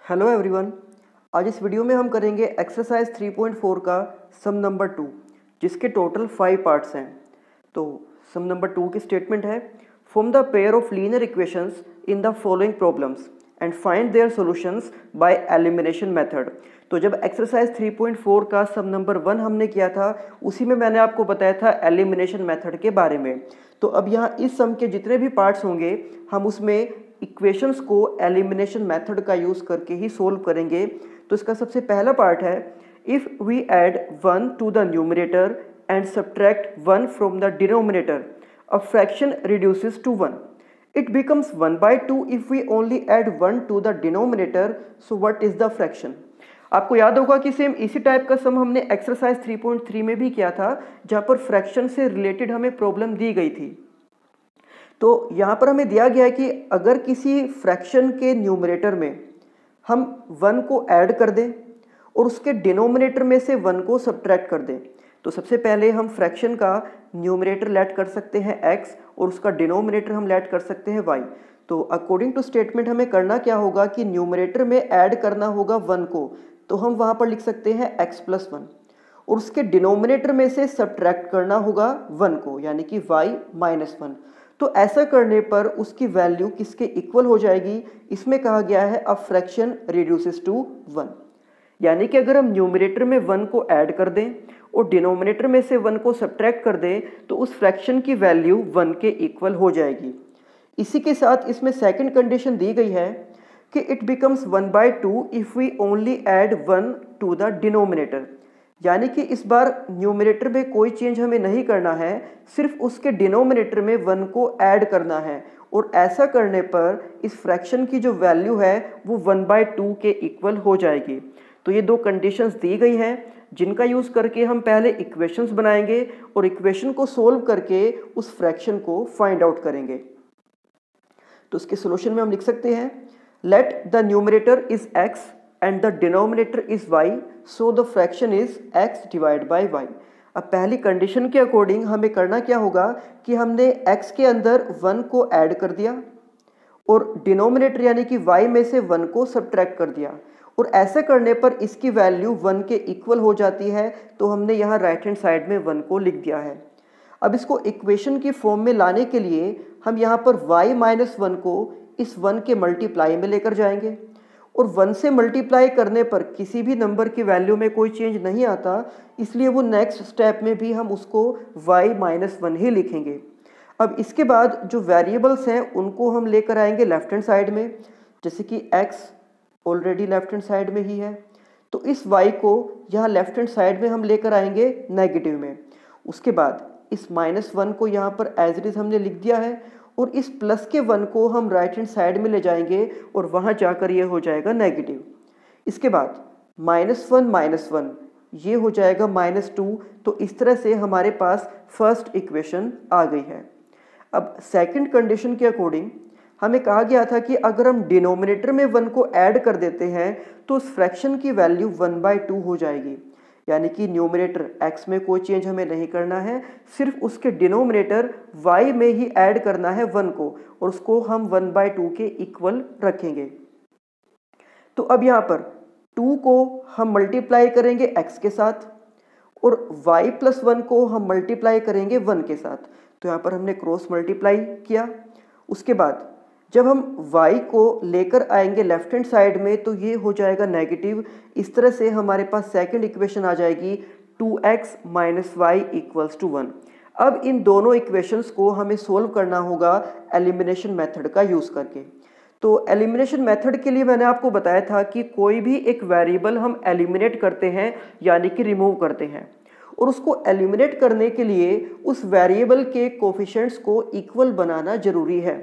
Hello everyone. आज इस video में हम करेंगे एक्सरसाइज 3.4 का सम नंबर 2, जिसके टोटल 5 पार्ट्स हैं। तो सम नंबर 2 की स्टेटमेंट है, form the pair of linear equations in the following problems and find their solutions by elimination method. तो जब एक्सरसाइज 3.4 का सम नंबर 1 हमने किया था, उसी में मैंने आपको बताया था एलिमिनेशन मेथड के बारे में। तो अब यहाँ इस सम के जितने भी पार्ट्स होंगे, हम उसमें इक्वेशंस को एलिमिनेशन मेथड का यूज़ करके ही सोल्व करेंगे। तो इसका सबसे पहला पार्ट है, if we add 1 to the numerator and subtract 1 from the denominator, a fraction reduces to 1. It becomes 1/2 if we only add 1 to the denominator. So what is the fraction? आपको याद होगा कि सेम इसी type का सम हमने exercise 3.3 में भी किया था, जहाँ पर फ्रैक्शन से रिलेटेड हमें प्रॉब्लम दी गई थी। तो यहाँ पर हमें दिया गया है कि अगर किसी फ्रैक्शन के न्यूमरेटर में हम 1 को ऐड कर दें और उसके डिनोमिनेटर में से 1 को सब्ट्रैक्ट कर दें, तो सबसे पहले हम फ्रैक्शन का न्यूमरेटर लेट कर सकते हैं x और उसका डिनोमिनेटर हम लेट कर सकते हैं y। तो अकॉर्डिंग टू स्टेटमेंट हमें करना क्या होगा कि न्यूमरेटर में ऐड करना होगा 1 को, तो हम वहाँ पर लिख सकते हैं x + 1, और उसके डिनोमिनेटर में से सब्ट्रैक्ट करना होगा 1 को, यानी कि y - 1। तो ऐसा करने पर उसकी वैल्यू किसके इक्वल हो जाएगी? इसमें कहा गया है अ फ्रैक्शन रिड्यूसेस टू 1, यानी कि अगर हम न्यूमरेटर में 1 को ऐड कर दें और डिनोमिनेटर में से 1 को सब्ट्रैक्ट कर दें, तो उस फ्रैक्शन की वैल्यू 1 के इक्वल हो जाएगी। इसी के साथ इसमें सेकंड कंडीशन दी गई है कि it becomes 1/2 if we only add 1 to the denominator, यानी कि इस बार न्यूमरेटर में कोई चेंज हमें नहीं करना है, सिर्फ उसके डिनोमिनेटर में 1 को ऐड करना है, और ऐसा करने पर इस फ्रैक्शन की जो वैल्यू है वो 1/2 के इक्वल हो जाएगी। तो ये दो कंडीशंस दी गई हैं, जिनका यूज़ करके हम पहले इक्वेशंस बनाएंगे और इक्वेशन को सोल्व करके उस फ्रैक्शन को फाइंड आउट करेंगे। तो इसके सोल्यूशन में हम लिख सकते हैं, let the numerator is x and the denominator is y, so the fraction is x divided by y. अब पहली कंडीशन के अकॉर्डिंग हमें करना क्या होगा कि हमने x के अंदर 1 को ऐड कर दिया और डिनोमिनेटर यानी कि y में से 1 को सब्ट्रैक्ट कर दिया, और ऐसे करने पर इसकी वैल्यू 1 के इक्वल हो जाती है। तो हमने यहाँ राइट हैंड साइड में 1 को लिख दिया है। अब इसको इक्वेशन की फॉर्म में लाने के लिए हम यहाँ पर y - 1 को इस 1 के मल्टीप्लाई में लेकर जाएंगे, और 1 से मल्टीप्लाई करने पर किसी भी नंबर की वैल्यू में कोई चेंज नहीं आता, इसलिए वो नेक्स्ट स्टेप में भी हम उसको y - 1 ही लिखेंगे। अब इसके बाद जो वेरिएबल्स हैं उनको हम लेकर आएंगे लेफ्ट हैंड साइड में, जैसे कि x already left hand side में ही है, तो इस y को यहाँ लेफ्ट हैंड साइड में हम लेकर आएंगे नेगेटिव में। उसके बाद इस -1 को यहाँ पर एज इट इज़ हमने लिख दिया है, और इस प्लस के 1 को हम राइट हैंड साइड में ले जाएंगे और वहाँ जाकर ये हो जाएगा नेगेटिव। इसके बाद -1 ये हो जाएगा -2। तो इस तरह से हमारे पास फर्स्ट इक्वेशन आ गई है। अब सेकंड कंडीशन के अकॉर्डिंग हमें कहा गया था कि अगर हम डिनोमिनेटर में 1 को ऐड कर देते हैं तो उस फ्रैक्शन की वैल्यू 1/2 हो जाएगी, यानी कि न्यूमरेटर x में कोई चेंज हमें नहीं करना है, सिर्फ उसके डिनोमिनेटर y में ही ऐड करना है 1 को, और उसको हम 1/2 के इक्वल रखेंगे। तो अब यहाँ पर 2 को हम मल्टीप्लाई करेंगे x के साथ और y + 1 को हम मल्टीप्लाई करेंगे 1 के साथ। तो यहाँ पर हमने क्रॉस मल्टीप्लाई किया। उसके बाद जब हम y को लेकर आएंगे लेफ्ट हैंड साइड में, तो ये हो जाएगा नेगेटिव। इस तरह से हमारे पास सेकंड इक्वेशन आ जाएगी 2x - y = 1। अब इन दोनों इक्वेशंस को हमें सोल्व करना होगा एलिमिनेशन मेथड का यूज़ करके। तो एलिमिनेशन मेथड के लिए मैंने आपको बताया था कि कोई भी एक वेरिएबल हम एलिमिनेट करते हैं, यानी कि रिमूव करते हैं, और उसको एलिमिनेट करने के लिए उस वेरिएबल के कोफिशिएंट्स को इक्वल बनाना जरूरी है।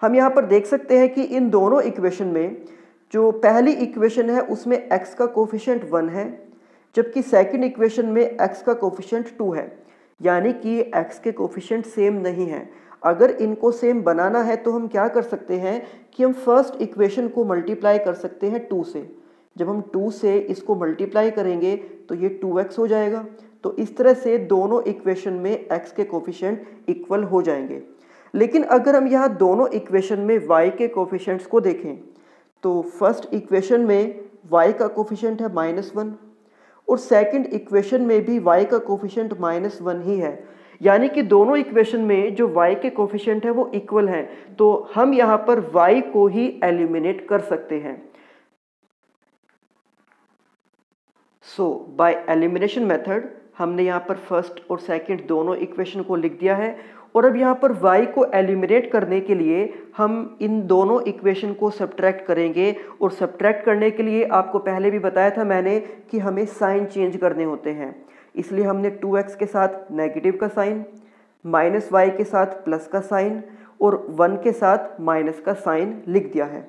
हम यहाँ पर देख सकते हैं कि इन दोनों इक्वेशन में जो पहली इक्वेशन है उसमें x का कोफिशिएंट 1 है, जबकि सेकंड इक्वेशन में x का कोफिशिएंट 2 है, यानी कि x के कोफिशिएंट सेम नहीं है। अगर इनको सेम बनाना है तो हम क्या कर सकते हैं कि हम फर्स्ट इक्वेशन को मल्टीप्लाई कर सकते हैं 2 से। जब हम 2 से इसको मल्टीप्लाई करेंगे तो ये 2x हो जाएगा। तो इस तरह से दोनों इक्वेशन में x के कोफिशिएंट इक्वल हो जाएंगे। लेकिन अगर हम यहाँ दोनों इक्वेशन में y के कोफिशिएंट्स को देखें तो फर्स्ट इक्वेशन में y का कोफिशिएंट है -1 और सेकंड इक्वेशन में भी y का कोफिशिएंट -1 ही है, यानी कि दोनों इक्वेशन में जो y के कोफिशिएंट है वो इक्वल हैं, तो हम यहाँ पर y को ही एलिमिनेट कर सकते हैं। सो बाय एलिमिनेशन मेथड हमने यहाँ पर फर्स्ट और सेकंड दोनों इक्वेशन को लिख दिया है और अब यहाँ पर y को एलिमिनेट करने के लिए हम इन दोनों इक्वेशन को सब्ट्रैक्ट करेंगे और सब्ट्रैक्ट करने के लिए आपको पहले भी बताया था मैंने कि हमें साइन चेंज करने होते हैं, इसलिए हमने 2x के साथ नेगेटिव का साइन, -y के साथ प्लस का साइन और 1 के साथ माइनस का साइन लिख दिया है।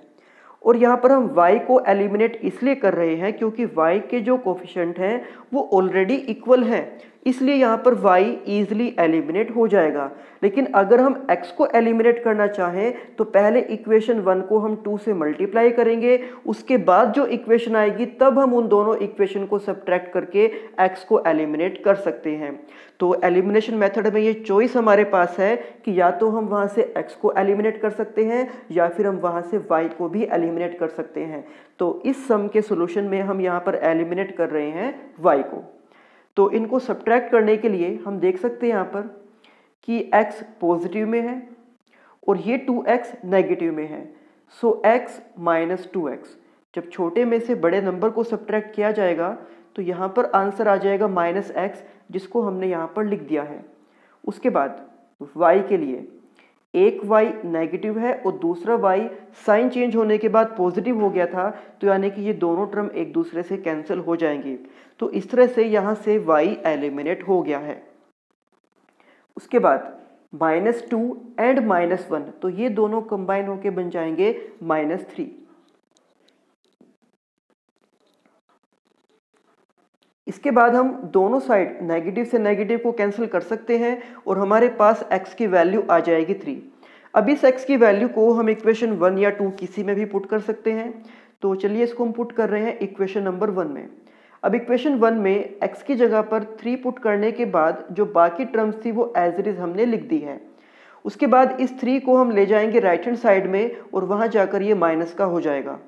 और यहाँ पर हम y को एलिमिनेट इसलिए कर रहे हैं क्योंकि y के जो कोफिशिएंट हैं वो ऑलरेडी इक्वल हैं, इसलिए यहाँ पर y ईजिली एलिमिनेट हो जाएगा। लेकिन अगर हम x को एलिमिनेट करना चाहें तो पहले इक्वेशन 1 को हम 2 से मल्टीप्लाई करेंगे, उसके बाद जो इक्वेशन आएगी तब हम उन दोनों इक्वेशन को सब्ट्रैक्ट करके x को एलिमिनेट कर सकते हैं। तो एलिमिनेशन मेथड में ये चॉइस हमारे पास है कि या तो हम वहाँ से x को एलिमिनेट कर सकते हैं या फिर हम वहाँ से y को भी एलिमिनेट कर सकते हैं। तो इस सम के सोल्यूशन में हम यहाँ पर एलिमिनेट कर रहे हैं y को। तो इनको सब्ट्रैक्ट करने के लिए हम देख सकते हैं यहाँ पर कि x पॉजिटिव में है और ये 2x नेगेटिव में है। सो x - 2x, जब छोटे में से बड़े नंबर को सब्ट्रैक्ट किया जाएगा तो यहाँ पर आंसर आ जाएगा -x, जिसको हमने यहाँ पर लिख दिया है। उसके बाद y के लिए एक y नेगेटिव है और दूसरा y साइन चेंज होने के बाद पॉजिटिव हो गया था, तो यानी कि ये दोनों टर्म एक दूसरे से कैंसिल हो जाएंगे। तो इस तरह से यहाँ से y एलिमिनेट हो गया है। उसके बाद -2 एंड -1, तो ये दोनों कंबाइन होके बन जाएंगे -3। इसके बाद हम दोनों साइड नेगेटिव से नेगेटिव को कैंसिल कर सकते हैं और हमारे पास x की वैल्यू आ जाएगी 3। अब इस x की वैल्यू को हम इक्वेशन 1 या 2 किसी में भी पुट कर सकते हैं। तो चलिए इसको हम पुट कर रहे हैं इक्वेशन नंबर 1 में। अब इक्वेशन 1 में x की जगह पर 3 पुट करने के बाद जो बाकी टर्म्स थी वो एज इट इज हमने लिख दी है। उसके बाद इस 3 को हम ले जाएंगे राइट हैंड साइड में और वहाँ जाकर ये माइनस का हो जाएगा।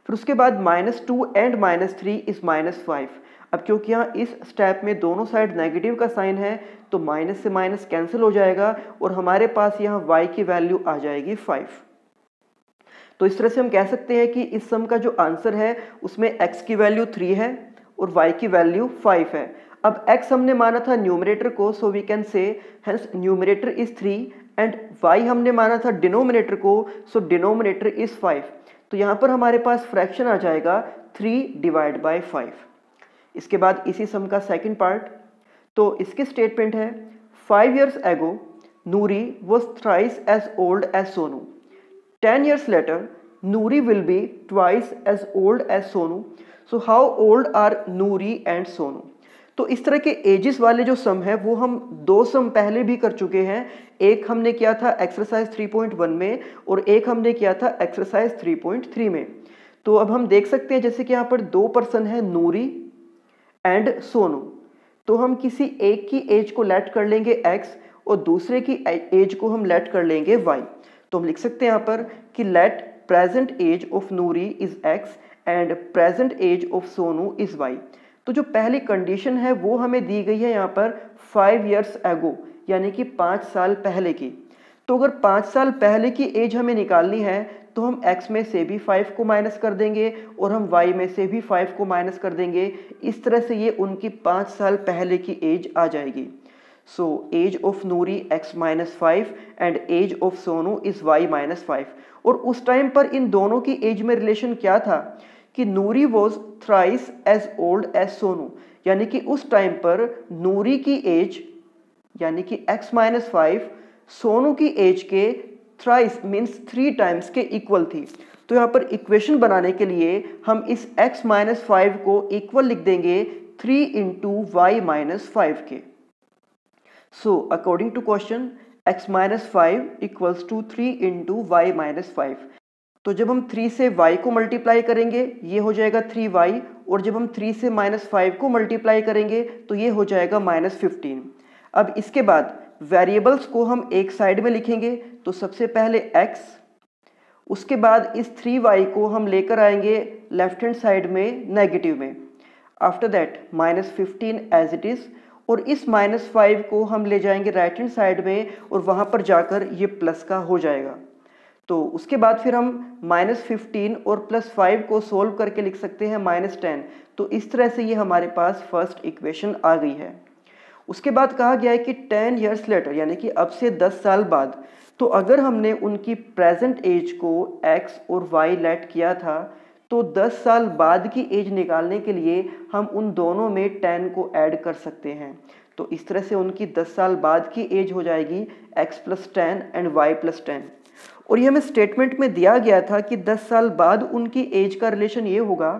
फिर उसके बाद -2 एंड -3 इज -5। अब क्योंकि यहाँ इस स्टेप में दोनों साइड नेगेटिव का साइन है तो माइनस से माइनस कैंसिल हो जाएगा और हमारे पास यहाँ y की वैल्यू आ जाएगी 5। तो इस तरह से हम कह सकते हैं कि इस सम का जो आंसर है उसमें x की वैल्यू 3 है और y की वैल्यू 5 है। अब x हमने माना था न्यूमरेटर को, so we can say hence numerator is 3 and y हमने माना था डिनोमिनेटर को, सो डिनोमिनेटर इज 5। तो यहाँ पर हमारे पास फ्रैक्शन आ जाएगा 3/5। इसके बाद इसी सम का सेकंड पार्ट, तो इसकी स्टेटमेंट है 5 years ago Noori was thrice as old as Sonu. 10 years later Noori will be twice as old as Sonu. So how old are Noori and Sonu? तो इस तरह के एजेस वाले जो सम है वो हम 2 सम पहले भी कर चुके हैं। एक हमने किया था एक्सरसाइज 3.1 में और एक हमने किया था एक्सरसाइज 3.3 में। तो अब हम देख सकते हैं जैसे कि यहाँ पर 2 पर्सन है नूरी एंड सोनू, तो हम किसी एक की एज को लेट कर लेंगे x और दूसरे की एज को हम लेट कर लेंगे y। तो हम लिख सकते हैं यहाँ पर कि let present age of Noori is x and present age of Sonu is y। तो जो पहली कंडीशन है वो हमें दी गई है यहाँ पर 5 years ago, यानी कि 5 साल पहले की। तो अगर 5 साल पहले की एज हमें निकालनी है तो हम x में से भी 5 को माइनस कर देंगे और हम y में से भी 5 को माइनस कर देंगे। इस तरह से ये उनकी 5 साल पहले की एज आ जाएगी। So age of Noori x-5 and age of Sonu is y-5। और उस टाइम पर इन दोनों की एज में रिलेशन क्या था कि Noori was thrice as old as Sonu, यानी कि उस टाइम पर नूरी की एज यानी कि x-5 सोनू की एज के थ्राइस मीन्स 3 टाइम्स के इक्वल थी। तो यहाँ पर इक्वेशन बनाने के लिए हम इस x-5 को इक्वल लिख देंगे 3 into y-5 के। So according to question x-5 equals to 3 into y-5। तो जब हम 3 से y को मल्टीप्लाई करेंगे ये हो जाएगा 3y, और जब हम 3 से -5 को मल्टीप्लाई करेंगे तो ये हो जाएगा -15। अब इसके बाद वेरिएबल्स को हम एक साइड में लिखेंगे। तो सबसे पहले x, उसके बाद इस 3y को हम लेकर आएंगे लेफ्ट हैंड साइड में नेगेटिव में। After that -15 as it is, और इस -5 को हम ले जाएंगे राइट हैंड साइड में और वहाँ पर जाकर ये प्लस का हो जाएगा। तो उसके बाद फिर हम -15 और +5 को सोल्व करके लिख सकते हैं -10। तो इस तरह से ये हमारे पास फर्स्ट इक्वेशन आ गई है। उसके बाद कहा गया है कि 10 ईयर्स लेटर, यानी कि अब से 10 साल बाद, तो अगर हमने उनकी प्रेजेंट एज को x और y लेट किया था, तो 10 साल बाद की एज निकालने के लिए हम उन दोनों में 10 को ऐड कर सकते हैं। तो इस तरह से उनकी 10 साल बाद की एज हो जाएगी x + 10 एंड y + 10। और ये हमें स्टेटमेंट में दिया गया था कि 10 साल बाद उनकी एज का रिलेशन ये होगा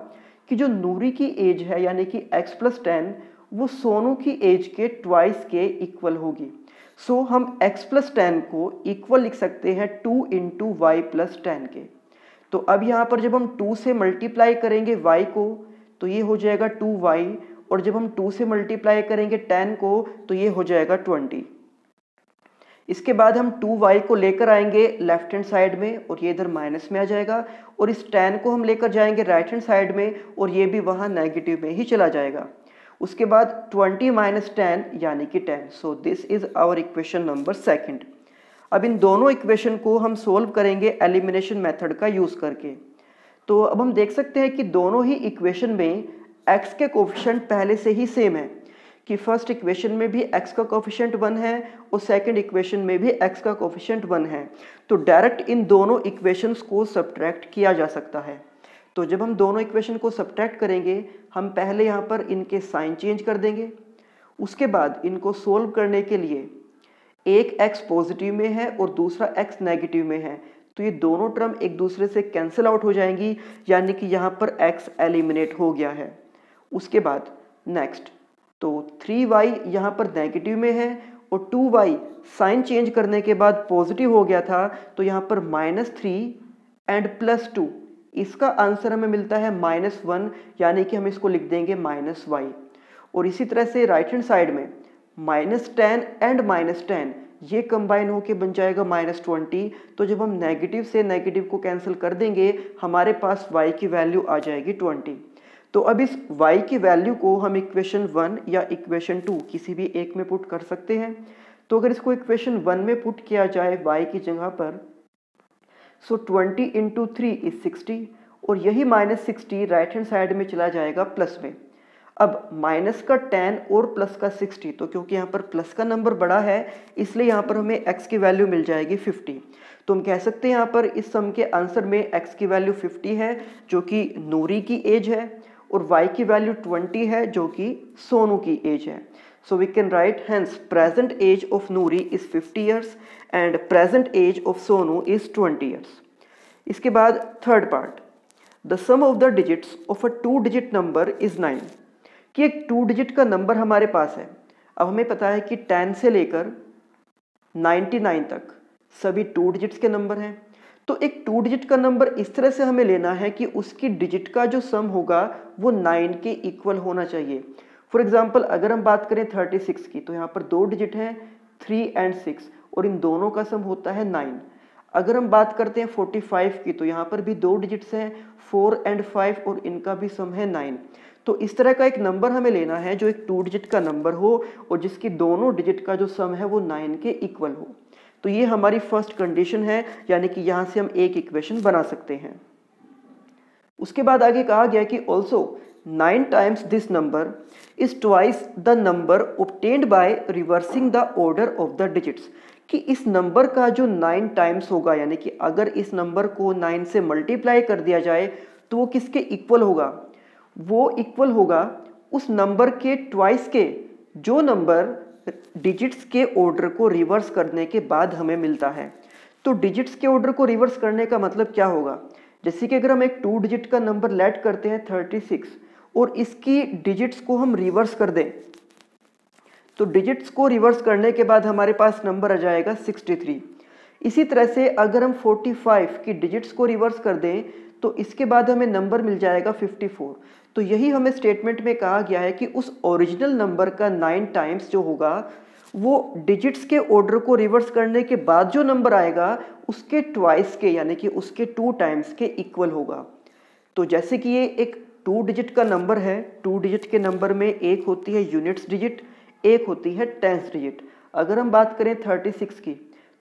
कि जो नूरी की एज है यानी कि x + 10 वो सोनू की एज के ट्वाइस के इक्वल होगी। सो हम x + 10 को इक्वल लिख सकते हैं 2 × y + 10 के। तो अब यहाँ पर जब हम 2 से मल्टीप्लाई करेंगे y को तो ये हो जाएगा 2y, और जब हम 2 से मल्टीप्लाई करेंगे 10 को तो ये हो जाएगा 20। इसके बाद हम 2y को लेकर आएंगे लेफ्ट हैंड साइड में और ये इधर माइनस में आ जाएगा, और इस 10 को हम लेकर जाएंगे राइट हैंड साइड में और ये भी वहाँ नेगेटिव में ही चला जाएगा। उसके बाद 20 - 10 यानी कि 10। So this is our equation number 2। अब इन दोनों इक्वेशन को हम सोल्व करेंगे एलिमिनेशन मेथड का यूज़ करके। तो अब हम देख सकते हैं कि दोनों ही इक्वेशन में x के कोफिशिएंट पहले से ही सेम है, कि फर्स्ट इक्वेशन में भी x का कोफिशिएंट 1 है और सेकंड इक्वेशन में भी x का कोफिशिएंट 1 है। तो डायरेक्ट इन दोनों इक्वेशंस को सब्ट्रैक्ट किया जा सकता है। तो जब हम दोनों इक्वेशन को सब्ट्रैक्ट करेंगे, हम पहले यहाँ पर इनके साइन चेंज कर देंगे। उसके बाद इनको सोल्व करने के लिए एक x पॉजिटिव में है और दूसरा x नेगेटिव में है, तो ये दोनों टर्म एक दूसरे से कैंसिल आउट हो जाएंगी, यानी कि यहाँ पर x एलिमिनेट हो गया है। उसके बाद नेक्स्ट, तो 3y यहाँ पर नेगेटिव में है और 2y साइन चेंज करने के बाद पॉजिटिव हो गया था, तो यहाँ पर -3 एंड +2, इसका आंसर हमें मिलता है -1, यानी कि हम इसको लिख देंगे -y। और इसी तरह से राइट हैंड साइड में -10 एंड -10 ये कंबाइन होके बन जाएगा -20। तो जब हम नेगेटिव से नेगेटिव को कैंसिल कर देंगे, हमारे पास y की वैल्यू आ जाएगी 20। तो अब इस y की वैल्यू को हम इक्वेशन 1 या इक्वेशन 2 किसी भी एक में पुट कर सकते हैं। तो अगर इसको इक्वेशन 1 में पुट किया जाए y की जगह पर, सो 20 × 3 इज 60, और यही -60 राइट हैंड साइड में चला जाएगा प्लस में। अब माइनस का 10 और प्लस का 60, तो क्योंकि यहाँ पर प्लस का नंबर बड़ा है इसलिए यहाँ पर हमें x की वैल्यू मिल जाएगी 50। तो हम कह सकते हैं यहाँ पर इस सम के आंसर में x की वैल्यू 50 है जो कि नूरी की एज है, और y की वैल्यू 20 है जो कि सोनू की एज है। So we can write hence present age of Noori is 50 years and present age of Sonu is 20 years. इसके बाद third part, the sum of the digits of a 2 digit number is 9, कि एक 2 डिजिट का नंबर हमारे पास है। अब हमें पता है कि 10 से लेकर 99 तक सभी 2 डिजिट्स के नंबर हैं। तो एक 2 डिजिट का नंबर इस तरह से हमें लेना है कि उसकी डिजिट का जो सम होगा वो 9 के इक्वल होना चाहिए। फॉर एग्जांपल अगर हम बात करें 36 की, तो यहाँ पर 2 डिजिट हैं 3 और 6, और इन दोनों का सम होता है 9। अगर हम बात करते हैं 45 की, तो यहाँ पर भी 2 डिजिट्स हैं 4 और 5, और इनका भी सम है 9। तो इस तरह का एक नंबर हमें लेना है जो एक 2 डिजिट का नंबर हो और जिसकी दोनों डिजिट का जो सम है वो 9 के इक्वल हो। तो ये हमारी फर्स्ट कंडीशन है, यानी कि यहाँ से हम एक इक्वेशन बना सकते हैं। उसके बाद आगे कहा गया कि also 9 times this number is twice the number obtained by reversing the order of the digits, कि इस नंबर का जो 9 टाइम्स होगा, यानी कि अगर इस नंबर को 9 से मल्टीप्लाई कर दिया जाए तो वो किसके इक्वल होगा, वो इक्वल होगा उस नंबर के ट्वाइस के जो नंबर डिजिट्स के ऑर्डर को रिवर्स करने के बाद हमें मिलता है। तो डिजिट्स के ऑर्डर को रिवर्स करने का मतलब क्या होगा, जैसे कि अगर हम एक 2 डिजिट का नंबर लेट करते हैं 36 और इसकी डिजिट्स को हम रिवर्स कर दें, तो डिजिट्स को रिवर्स करने के बाद हमारे पास नंबर आ जाएगा 63। इसी तरह से अगर हम 45 की डिजिट्स को रिवर्स कर दें तो इसके बाद हमें नंबर मिल जाएगा 54। तो यही हमें स्टेटमेंट में कहा गया है कि उस ओरिजिनल नंबर का 9 टाइम्स जो होगा वो डिजिट्स के ऑर्डर को रिवर्स करने के बाद जो नंबर आएगा उसके ट्वाइस के यानी कि उसके 2 टाइम्स के इक्वल होगा। तो जैसे कि ये एक 2 डिजिट का नंबर है, 2 डिजिट के नंबर में एक होती है यूनिट्स डिजिट, एक होती है टेंस डिजिट। अगर हम बात करें 36 की,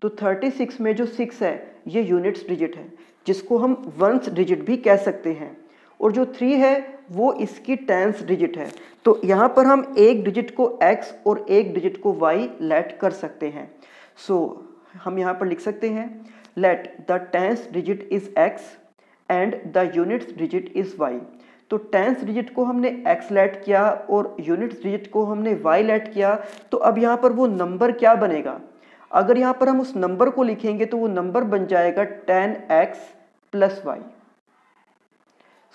तो 36 में जो 6 है ये यूनिट्स डिजिट है, जिसको हम वंस डिजिट भी कह सकते हैं, और जो 3 है वो इसकी टेंस डिजिट है। तो यहाँ पर हम एक डिजिट को x और एक डिजिट को y लेट कर सकते हैं। सो हम यहाँ पर लिख सकते हैं let the tens digit is x and the units digit is y। तो टेंस डिजिट को हमने x लेट किया और यूनिट्स डिजिट को हमने y लेट किया। तो अब यहाँ पर वो नंबर क्या बनेगा? अगर यहाँ पर हम उस नंबर को लिखेंगे तो वो नंबर बन जाएगा 10x plus y।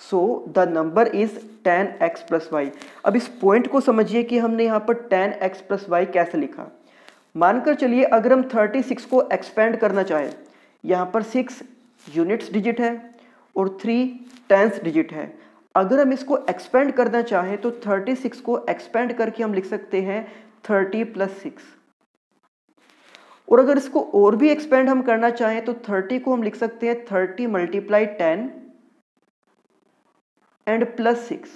So the number is 10x plus y. अब इस पॉइंट को समझिए कि हमने यहाँ पर 10x प्लस वाई कैसे लिखा। मानकर चलिए अगर हम 36 को एक्सपेंड करना चाहें, यहाँ पर 6 यूनिट्स डिजिट है और 3 टेंस डिजिट है। अगर हम इसको एक्सपेंड करना चाहें तो 36 को एक्सपेंड करके हम लिख सकते हैं 30 प्लस 6, और अगर इसको और भी एक्सपेंड हम करना चाहें तो 30 को हम लिख सकते हैं 30 मल्टीप्लाई 10 एंड प्लस 6।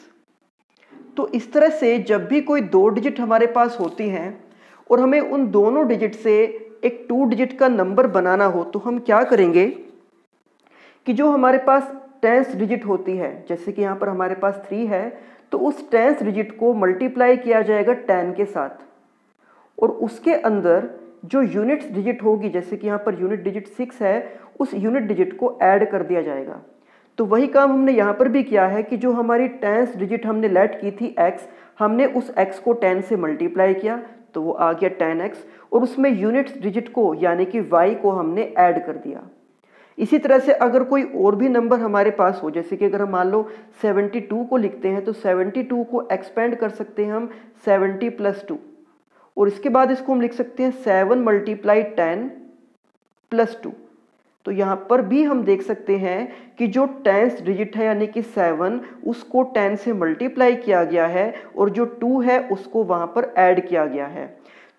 तो इस तरह से जब भी कोई 2 डिजिट हमारे पास होती हैं और हमें उन दोनों डिजिट से एक 2 डिजिट का नंबर बनाना हो तो हम क्या करेंगे कि जो हमारे पास टेंस डिजिट होती है, जैसे कि यहाँ पर हमारे पास 3 है, तो उस टेंस डिजिट को मल्टीप्लाई किया जाएगा 10 के साथ, और उसके अंदर जो यूनिट्स डिजिट होगी, जैसे कि यहाँ पर यूनिट डिजिट 6 है, उस यूनिट डिजिट को ऐड कर दिया जाएगा। तो वही काम हमने यहाँ पर भी किया है कि जो हमारी टेंस डिजिट हमने लेट की थी x, हमने उस x को 10 से मल्टीप्लाई किया तो वो आ गया 10x, और उसमें यूनिट्स डिजिट को यानी कि y को हमने ऐड कर दिया। इसी तरह से अगर कोई और भी नंबर हमारे पास हो, जैसे कि अगर हम मान लो 72 को लिखते हैं तो 72 को एक्सपेंड कर सकते हैं हम 70 प्लस 2, और इसके बाद इसको हम लिख सकते हैं 7 मल्टीप्लाई 10 प्लस 2। तो यहाँ पर भी हम देख सकते हैं कि जो टेंस डिजिट है यानी कि 7, उसको 10 से मल्टीप्लाई किया गया है और जो 2 है उसको वहाँ पर ऐड किया गया है।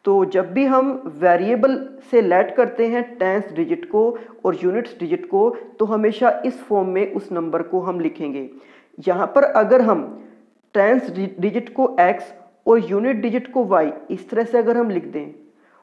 तो जब भी हम वेरिएबल से लेट करते हैं टेंस डिजिट को और यूनिट्स डिजिट को, तो हमेशा इस फॉर्म में उस नंबर को हम लिखेंगे। यहाँ पर अगर हम टेंस डिजिट को x और यूनिट डिजिट को y इस तरह से अगर हम लिख दें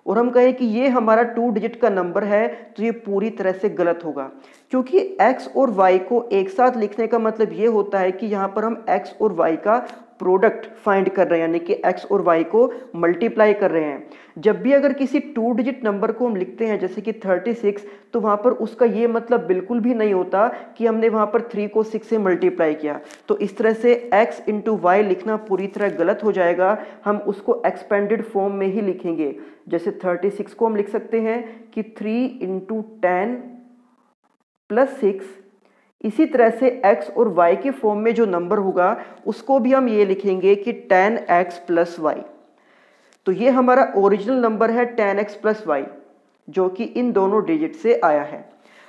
और हम कहें कि ये हमारा 2 डिजिट का नंबर है, तो ये पूरी तरह से गलत होगा, क्योंकि x और y को एक साथ लिखने का मतलब ये होता है कि यहाँ पर हम x और y का प्रोडक्ट फाइंड कर रहे हैं, यानी कि x और y को मल्टीप्लाई कर रहे हैं। जब भी अगर किसी 2 डिजिट नंबर को हम लिखते हैं जैसे कि 36, तो वहाँ पर उसका ये मतलब बिल्कुल भी नहीं होता कि हमने वहाँ पर 3 को 6 से मल्टीप्लाई किया। तो इस तरह से x इंटू वाई लिखना पूरी तरह गलत हो जाएगा। हम उसको एक्सपेंडेड फॉर्म में ही लिखेंगे। जैसे 36 को हम लिख सकते हैं कि 3 इंटू 10 प्लस 6। इसी तरह से x और y के फॉर्म में जो नंबर होगा उसको भी हम ये लिखेंगे कि 10x प्लस वाई। तो ये हमारा ओरिजिनल नंबर है 10x प्लस वाई, जो कि इन दोनों डिजिट से आया है।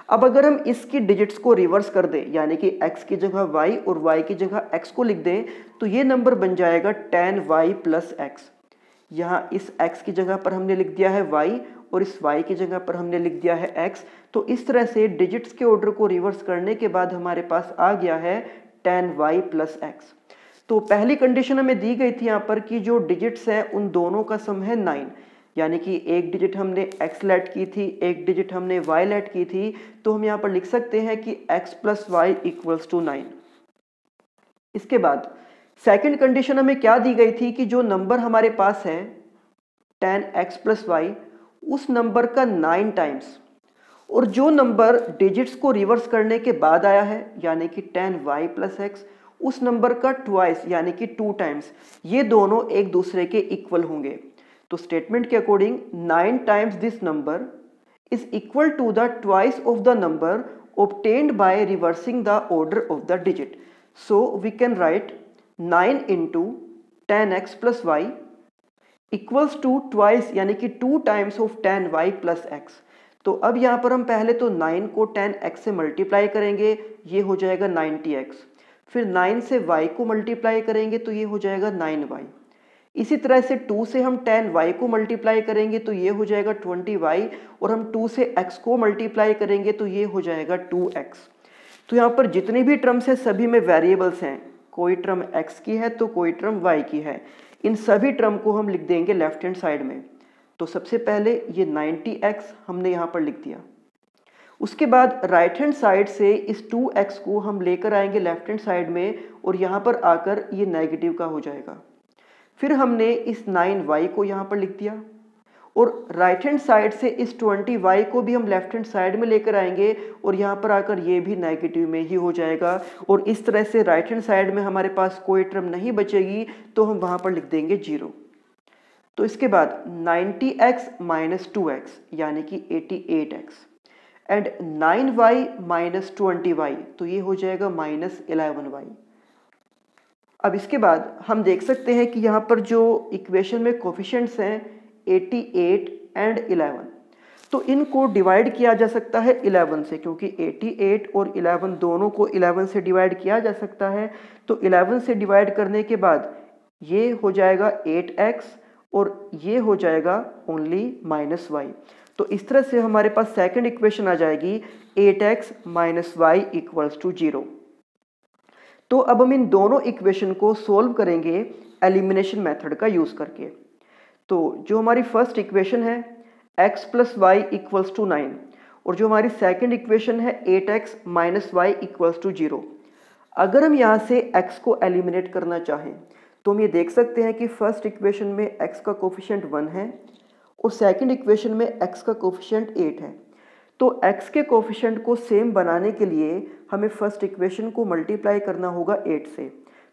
अब अगर हम इसकी डिजिट्स को रिवर्स कर दें, यानी कि x की जगह y और y की जगह x को लिख दें, तो ये नंबर बन जाएगा 10y प्लस x। यहाँ इस x की जगह पर हमने लिख दिया है y और इस y की जगह पर हमने लिख दिया है x। तो इस तरह से डिजिट्स के ऑर्डर को रिवर्स करने के बाद हमारे पास आ गया है 10y प्लस x। तो पहली कंडीशन हमें दी गई थी यहाँ पर कि जो डिजिट्स हैं उन दोनों का सम है 9, यानी कि एक डिजिट हमने x लेट की थी, एक डिजिट हमने y लेट की थी। तो हम यहाँ पर लिख सकते हैं कि x plus y equals to 9। इसके बाद सेकेंड कंडीशन हमें क्या दी गई थी कि जो नंबर हमारे पास है 10x प्लस वाई, उस नंबर का 9 टाइम्स, और जो नंबर डिजिट्स को रिवर्स करने के बाद आया है यानी कि 10y प्लस x, उस नंबर का ट्वाइस यानी कि 2 टाइम्स, ये दोनों एक दूसरे के इक्वल होंगे। तो स्टेटमेंट के according 9 times this number is equal to the twice of the number obtained by reversing the order of the digit. So we can write 9 into 10x plus y equals to twice यानी कि 2 times of 10y plus x। तो अब यहाँ पर हम पहले तो 9 को 10x से मल्टीप्लाई करेंगे, ये हो जाएगा 90x। फिर 9 से y को मल्टीप्लाई करेंगे तो ये हो जाएगा 9y। इसी तरह से 2 से हम 10y को मल्टीप्लाई करेंगे तो ये हो जाएगा 20y, और हम 2 से x को मल्टीप्लाई करेंगे तो ये हो जाएगा 2x। तो यहाँ पर जितने भी टर्म्स हैं सभी में वेरिएबल्स हैं, कोई टर्म x की है तो कोई टर्म y की है। इन सभी टर्म को हम लिख देंगे लेफ्ट हैंड साइड में। तो सबसे पहले ये 90x हमने यहाँ पर लिख दिया। उसके बाद राइट हैंड साइड से इस 2x को हम लेकर आएंगे लेफ्ट हैंड साइड में, और यहाँ पर आकर ये नेगेटिव का हो जाएगा। फिर हमने इस 9y को यहाँ पर लिख दिया, और राइट हैंड साइड से इस 20y को भी हम लेफ्ट हैंड साइड में लेकर आएंगे, और यहाँ पर आकर ये भी नेगेटिव में ही हो जाएगा। और इस तरह से राइट हैंड साइड में हमारे पास कोई टर्म नहीं बचेगी, तो हम वहाँ पर लिख देंगे 0। तो इसके बाद 90x माइनस 2x यानी कि 88x, and 9y minus 20y, तो ये हो जाएगा माइनस 11y। अब इसके बाद हम देख सकते हैं कि यहाँ पर जो इक्वेशन में कोफिशिएंट्स हैं 88 एंड 11, तो इनको डिवाइड किया जा सकता है 11 से, क्योंकि 88 और 11 दोनों को 11 से डिवाइड किया जा सकता है। तो 11 से डिवाइड करने के बाद ये हो जाएगा 8x, और ये हो जाएगा ओनली माइनस y। तो इस तरह से हमारे पास सेकंड इक्वेशन आ जाएगी 8x minus Y equals to 0। तो अब हम इन दोनों इक्वेशन को सोल्व करेंगे एलिमिनेशन मेथड का यूज करके। तो जो हमारी फर्स्ट इक्वेशन है x plus y equals to 9, और जो हमारी सेकंड इक्वेशन है 8x minus Y equals to 0। अगर हम यहाँ से x को एलिमिनेट करना चाहें तो हम ये देख सकते हैं कि फर्स्ट इक्वेशन में x का कोफिशिएंट 1 है, और सेकंड इक्वेशन में x का कोफिशिएंट 8 है। तो x के कोफिशिएंट को सेम बनाने के लिए हमें फर्स्ट इक्वेशन को मल्टीप्लाई करना होगा 8 से।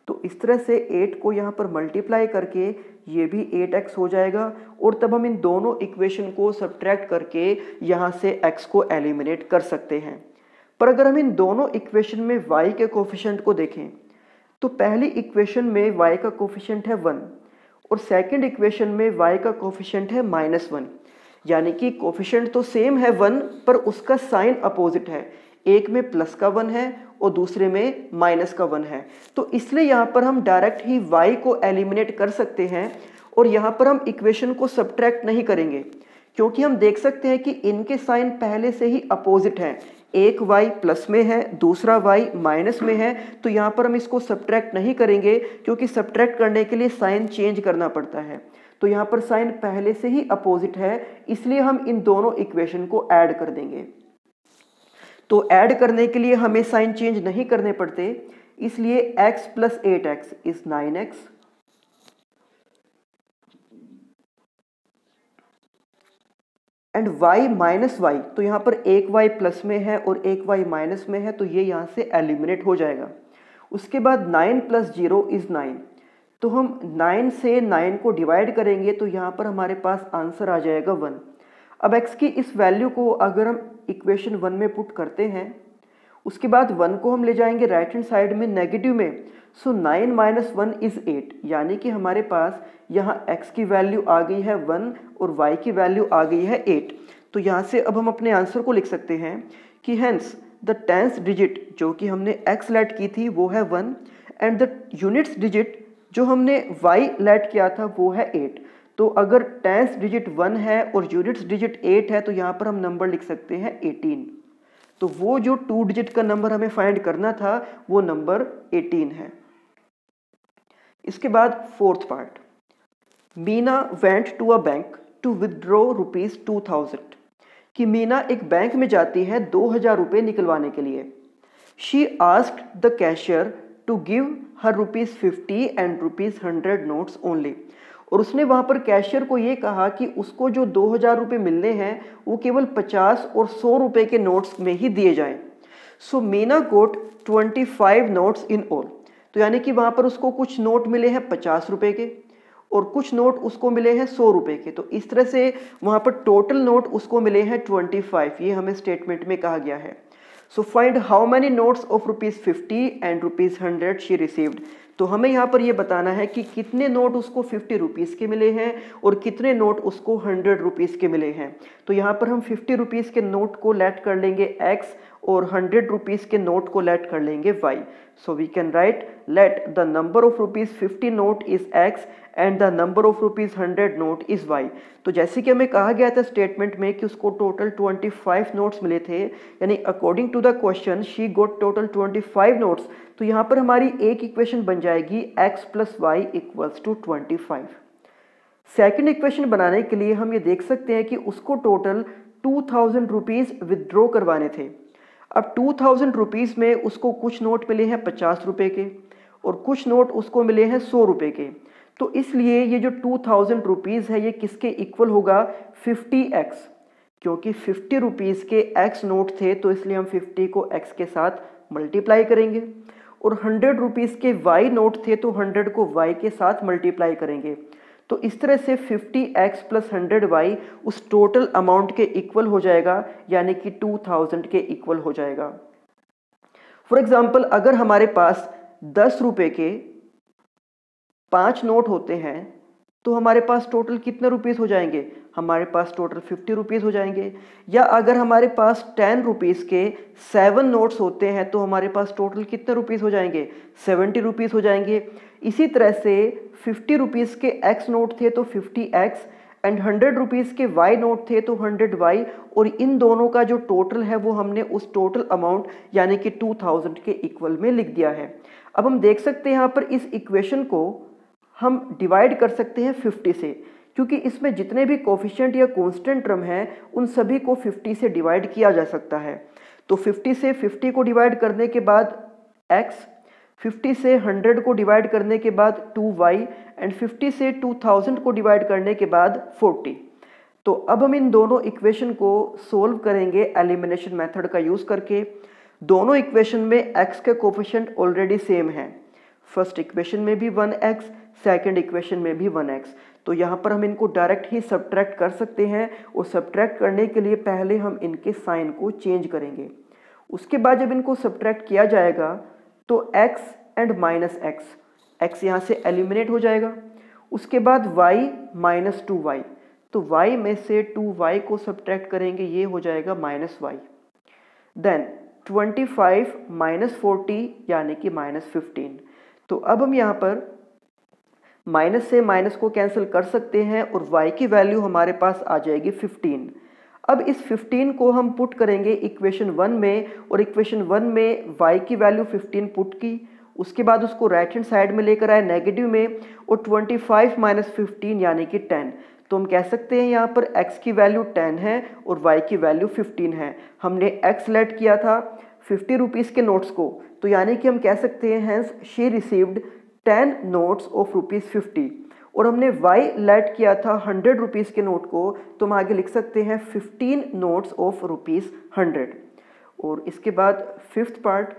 तो इस तरह से 8 को यहाँ पर मल्टीप्लाई करके ये भी 8x हो जाएगा, और तब हम इन दोनों इक्वेशन को सब्ट्रैक्ट करके यहाँ से x को एलिमिनेट कर सकते हैं। पर अगर हम इन दोनों इक्वेशन में y के कोफिशिएंट को देखें तो पहली इक्वेशन में y का कोफिशिएंट है 1, और सेकंड इक्वेशन में y का कोफिशिएंट है -1, यानी कि कोफिशिएंट तो सेम है 1 पर उसका साइन अपोजिट है। एक में प्लस का 1 है और दूसरे में माइनस का 1 है। तो इसलिए यहाँ पर हम डायरेक्ट ही y को एलिमिनेट कर सकते हैं, और यहाँ पर हम इक्वेशन को सब्ट्रैक्ट नहीं करेंगे, क्योंकि हम देख सकते हैं कि इनके साइन पहले से ही अपोजिट हैं। एक y प्लस में है, दूसरा y माइनस में है, तो यहाँ पर हम इसको सब्ट्रैक्ट नहीं करेंगे, क्योंकि सब्ट्रैक्ट करने के लिए साइन चेंज करना पड़ता है। तो यहाँ पर साइन पहले से ही अपोजिट है, इसलिए हम इन दोनों इक्वेशन को ऐड कर देंगे। तो ऐड करने के लिए हमें साइन चेंज नहीं करने पड़ते, इसलिए x plus 8x is 9x, and y minus y, तो यहाँ पर एक y प्लस में है और एक y माइनस में है, तो ये यहाँ से एलिमिनेट हो जाएगा। उसके बाद 9 प्लस 0 इज 9, तो हम 9 से 9 को डिवाइड करेंगे तो यहाँ पर हमारे पास आंसर आ जाएगा 1। अब x की इस वैल्यू को अगर हम इक्वेशन 1 में पुट करते हैं, उसके बाद 1 को हम ले जाएंगे राइट हैंड साइड में नेगेटिव में, सो 9 माइनस 1 इज 8, यानी कि हमारे पास यहाँ x की वैल्यू आ गई है 1 और y की वैल्यू आ गई है 8। तो यहाँ से अब हम अपने आंसर को लिख सकते हैं कि हेंस द 10th डिजिट जो कि हमने x लेट की थी वो है 1, एंड द यूनिट्स डिजिट जो हमने y लेट किया था वो है 8। तो अगर 10th डिजिट 1 है और यूनिट्स डिजिट 8 है, तो यहाँ पर हम नंबर लिख सकते हैं 18। तो वो जो 2 डिजिट का नंबर हमें फाइंड करना था वो नंबर 18 है। इसके बाद fourth part, Meena went to a bank to withdraw ₹2000, कि मीना एक बैंक में जाती है 2000 रुपये निकलवाने के लिए। She asked the cashier to give her ₹50 and ₹100 notes only, और उसने वहाँ पर कैशियर को ये कहा कि उसको जो 2000 रुपये मिलने हैं वो केवल 50 और 100 रुपये के नोट्स में ही दिए जाएं। सो मीना गोट 25 नोट्स इन ऑल, तो यानी कि वहाँ पर उसको कुछ नोट मिले हैं 50 रुपये के और कुछ नोट उसको मिले हैं 100 रुपये के। तो इस तरह से वहाँ पर टोटल नोट उसको मिले हैं 25, ये हमें स्टेटमेंट में कहा गया है। So find how many notes of ₹50 and ₹100 she received, तो हमें यहाँ पर ये बताना है कि कितने नोट उसको 50 रुपीज़ के मिले हैं और कितने नोट उसको 100 रुपीज़ के मिले हैं। तो यहाँ पर हम 50 रुपीज़ के नोट को लेट कर लेंगे x और 100 रुपीज़ के नोट को लेट कर लेंगे y। So we can write let the number of ₹50 note is x and the number of ₹100 note is y। तो जैसे कि हमें कहा गया था स्टेटमेंट में कि उसको टोटल 25 नोट्स मिले थे, यानी according to the question she got total 25 notes. तो यहाँ पर हमारी एक इक्वेशन बन जाएगी x + y = 25। सेकेंड इक्वेशन बनाने के लिए हम ये देख सकते हैं कि उसको टोटल 2000 रुपीज़ विदड्रॉ करवाने थे। अब 2000 रुपीज़ में उसको कुछ नोट मिले हैं 50 रुपये के और कुछ नोट उसको मिले हैं 100 रुपये के। तो इसलिए ये जो 2000 रुपीज़ है ये किसके इक्वल होगा? 50x, क्योंकि 50 रुपीज़ के x नोट थे तो इसलिए हम 50 को x के साथ मल्टीप्लाई करेंगे, और 100 रुपीज़ के y नोट थे तो 100 को y के साथ मल्टीप्लाई करेंगे। तो इस तरह से 50x + 100y उस टोटल अमाउंट के इक्वल हो जाएगा, यानी कि 2000 के इक्वल हो जाएगा। फॉर एग्जाम्पल अगर हमारे पास 10 रुपये के 5 नोट होते हैं तो हमारे पास टोटल कितने रुपीज़ हो जाएंगे? हमारे पास टोटल 50 रुपीज़ हो जाएंगे। या अगर हमारे पास 10 रुपीज़ के 7 नोट्स होते हैं तो हमारे पास टोटल कितने रुपीज़ हो जाएंगे? 70 रुपीज़ हो जाएंगे। इसी तरह से 50 रुपीज़ के x नोट थे तो 50x एंड 100 रुपीज़ के y नोट थे तो 100y, और इन दोनों का जो टोटल है वो हमने उस टोटल अमाउंट यानी कि 2000 के इक्वल में लिख दिया है। अब हम देख सकते हैं यहाँ पर इस इक्वेशन को हम डिवाइड कर सकते हैं 50 से, क्योंकि इसमें जितने भी कोफिशिएंट या कांस्टेंट टर्म हैं उन सभी को 50 से डिवाइड किया जा सकता है। तो 50 से 50 को डिवाइड करने के बाद x, 50 से 100 को डिवाइड करने के बाद 2y एंड 50 से 2000 को डिवाइड करने के बाद 40। तो अब हम इन दोनों इक्वेशन को सोल्व करेंगे एलिमिनेशन मेथड का यूज़ करके। दोनों इक्वेशन में x के कोफिशिएंट ऑलरेडी सेम हैं। फर्स्ट इक्वेशन में भी 1x, सेकेंड इक्वेशन में भी 1x। तो यहाँ पर हम इनको डायरेक्ट ही सब्ट्रैक्ट कर सकते हैं, और सब्ट्रैक्ट करने के लिए पहले हम इनके साइन को चेंज करेंगे। उसके बाद जब इनको सब्ट्रैक्ट किया जाएगा तो x एंड -x, x यहाँ से एलिमिनेट हो जाएगा। उसके बाद y - 2y, तो y में से 2y को सब्ट्रैक्ट करेंगे, ये हो जाएगा -y। देन 25 - 40 यानी कि -15। तो अब हम यहाँ पर माइनस से माइनस को कैंसिल कर सकते हैं और y की वैल्यू हमारे पास आ जाएगी 15। अब इस 15 को हम पुट करेंगे इक्वेशन 1 में, और इक्वेशन 1 में y की वैल्यू 15 पुट की, उसके बाद उसको राइट हैंड साइड में लेकर आए नेगेटिव में, और 25 - 15 यानी कि 10। तो हम कह सकते हैं यहाँ पर x की वैल्यू 10 है और y की वैल्यू 15 है। हमने x लेट किया था 50 रुपीज़ के नोट्स को, तो यानी कि हम कह सकते हैं hence she received 10 notes of ₹50, और हमने y लेट किया था 100 रुपीज़ के नोट को, तो हम आगे लिख सकते हैं 15 नोट्स ऑफ ₹100। और इसके बाद फिफ्थ पार्ट,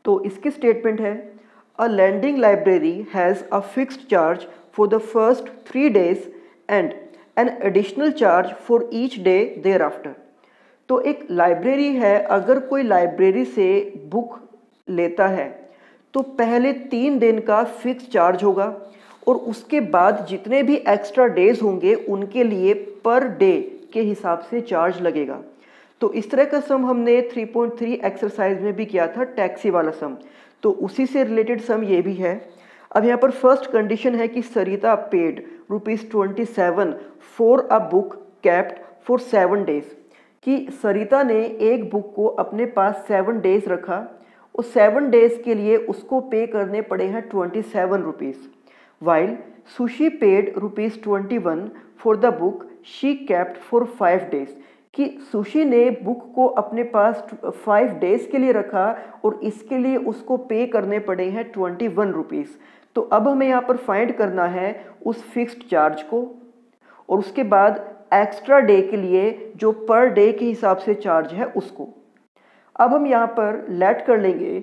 तो इसकी स्टेटमेंट है a lending library has a fixed charge for the first 3 days and an additional charge for each day thereafter. तो एक लाइब्रेरी है, अगर कोई लाइब्रेरी से बुक लेता है तो पहले 3 दिन का फिक्स चार्ज होगा, और उसके बाद जितने भी एक्स्ट्रा डेज होंगे उनके लिए पर डे के हिसाब से चार्ज लगेगा। तो इस तरह का सम हमने 3.3 एक्सरसाइज में भी किया था, टैक्सी वाला सम, तो उसी से रिलेटेड सम ये भी है। अब यहाँ पर फर्स्ट कंडीशन है कि Sarita paid ₹27 for a book kept for 7 days, कि सरिता ने एक बुक को अपने पास 7 days रखा, उस 7 days के लिए उसको पे करने पड़े हैं 27 rupees, while sushi paid ₹21 for the book she kept for 5 days, कि सुशी ने बुक को अपने पास 5 days के लिए रखा और इसके लिए उसको पे करने पड़े हैं 21 रुपीज़। तो अब हमें यहाँ पर फाइंड करना है उस फिक्स्ड चार्ज को, और उसके बाद एक्स्ट्रा डे के लिए जो पर डे के हिसाब से चार्ज है उसको। अब हम यहाँ पर लेट कर लेंगे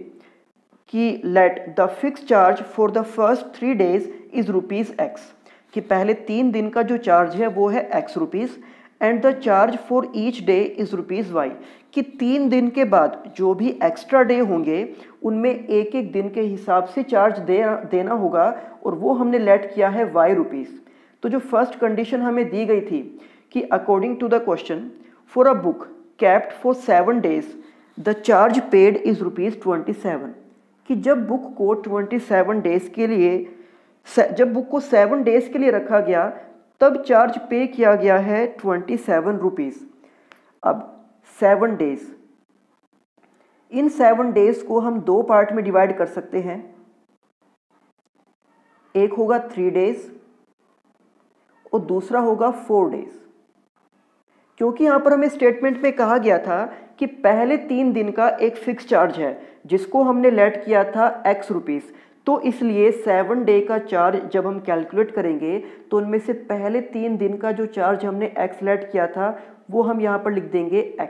कि let the fix charge for the first 3 days is ₹x, कि पहले 3 दिन का जो चार्ज है वो है x rupees, and the charge for each day is ₹y, कि 3 दिन के बाद जो भी एक्स्ट्रा डे होंगे उनमें एक एक दिन के हिसाब से चार्ज देना होगा, और वो हमने लेट किया है y रुपीज़। तो जो फर्स्ट कंडीशन हमें दी गई थी कि according to the question for a book kept for 7 days the charge paid is ₹27। कि जब बुक को 27 डेज के लिए जब बुक को 7 डेज के लिए रखा गया तब चार्ज पे किया गया है 27 रुपीज़। अब 7 डेज, इन 7 डेज को हम 2 पार्ट में डिवाइड कर सकते हैं। एक होगा 3 डेज और दूसरा होगा 4 डेज। क्योंकि यहाँ पर हमें स्टेटमेंट में कहा गया था कि पहले 3 दिन का एक फिक्स चार्ज है जिसको हमने लेट किया था x रुपीज़, तो इसलिए 7 डे का चार्ज जब हम कैलकुलेट करेंगे तो उनमें से पहले 3 दिन का जो चार्ज हमने x लेट किया था वो हम यहाँ पर लिख देंगे x।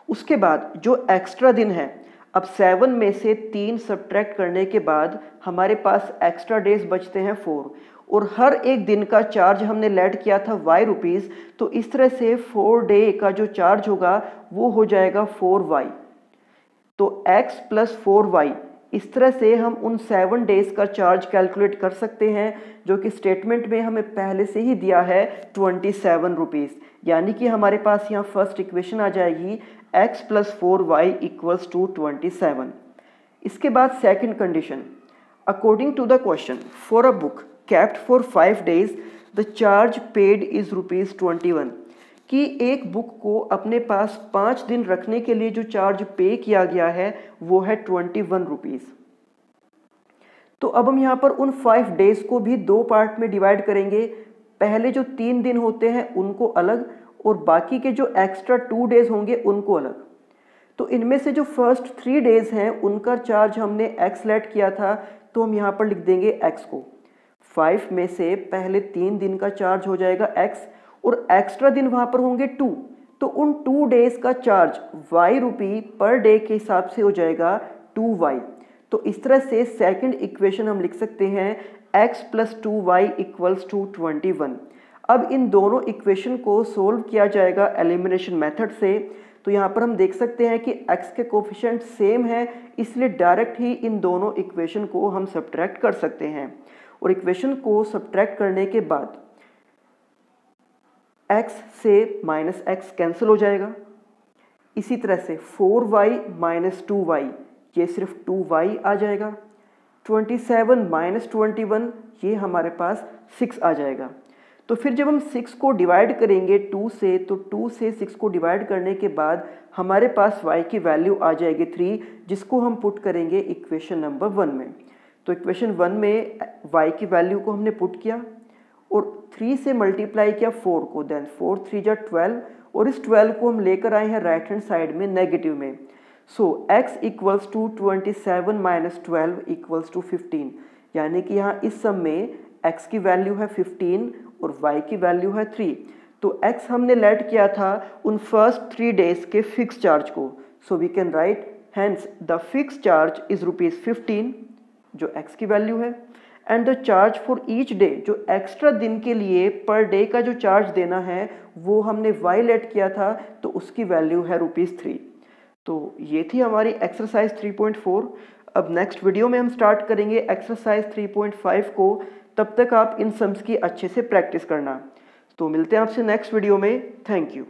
उसके बाद जो एक्स्ट्रा दिन है, अब 7 में से 3 सब्ट्रैक्ट करने के बाद हमारे पास एक्स्ट्रा डेज बचते हैं 4 और हर एक दिन का चार्ज हमने लेट किया था y रुपीज़, तो इस तरह से 4 डे का जो चार्ज होगा वो हो जाएगा 4y। तो x प्लस 4y, इस तरह से हम उन 7 डेज का चार्ज कैलकुलेट कर सकते हैं जो कि स्टेटमेंट में हमें पहले से ही दिया है 27 रुपीज़। यानी कि हमारे पास यहाँ फर्स्ट इक्वेशन आ जाएगी x plus 4y equals to 27। इसके बाद second condition, according to the question for a book kept for 5 days the charge paid is ₹21। कि एक बुक को अपने पास 5 दिन रखने के लिए जो चार्ज पे किया गया है वो है 21 रुपीज़। तो अब हम यहाँ पर उन 5 डेज को भी 2 पार्ट में डिवाइड करेंगे। पहले जो 3 दिन होते हैं उनको अलग और बाकी के जो एक्स्ट्रा 2 डेज होंगे उनको अलग। तो इनमें से जो फर्स्ट 3 डेज हैं उनका चार्ज हमने x लेट किया था, तो हम यहाँ पर लिख देंगे x को। 5 में से पहले 3 दिन का चार्ज हो जाएगा x और एक्स्ट्रा दिन वहाँ पर होंगे 2, तो उन 2 डेज का चार्ज y रुपी पर डे के हिसाब से हो जाएगा 2y। तो इस तरह से सेकंड इक्वेशन हम लिख सकते हैं x plus 2y equals to 21। अब इन दोनों इक्वेशन को सोल्व किया जाएगा एलिमिनेशन मेथड से। तो यहाँ पर हम देख सकते हैं कि x के कोफिशिएंट सेम है, इसलिए डायरेक्ट ही इन दोनों इक्वेशन को हम सब्ट्रैक्ट कर सकते हैं और इक्वेशन को सब्ट्रैक्ट करने के बाद x से माइनस x कैंसिल हो जाएगा। इसी तरह से 4y माइनस 2y, ये सिर्फ 2y आ जाएगा। 27 माइनस 21, ये हमारे पास 6 आ जाएगा। तो फिर जब हम 6 को डिवाइड करेंगे 2 से, तो 2 से 6 को डिवाइड करने के बाद हमारे पास y की वैल्यू आ जाएगी 3, जिसको हम पुट करेंगे इक्वेशन नंबर 1 में। तो इक्वेशन 1 में y की वैल्यू को हमने पुट किया और 3 से मल्टीप्लाई किया 4 को, देन 4 3 जा 12 और इस 12 को हम लेकर आए हैं राइट हैंड साइड में नेगेटिव में। So x equals to 27 minus 12 equals to 15, यानी कि यहाँ इस सम में x की वैल्यू है 15 और y की वैल्यू है 3। तो x हमने लेट किया था उन फर्स्ट 3 डेज के फिक्स चार्ज को। So we can write hence the fix charge is ₹15 जो x की वैल्यू है, एंड the charge for each day, जो एक्स्ट्रा दिन के लिए पर डे का जो चार्ज देना है वो हमने y लेट किया था, तो उसकी वैल्यू है ₹3। तो ये थी हमारी एक्सरसाइज 3.4। अब नेक्स्ट वीडियो में हम स्टार्ट करेंगे एक्सरसाइज 3.5 को। तब तक आप इन सम्स की अच्छे से प्रैक्टिस करना। तो मिलते हैं आपसे नेक्स्ट वीडियो में। Thank you.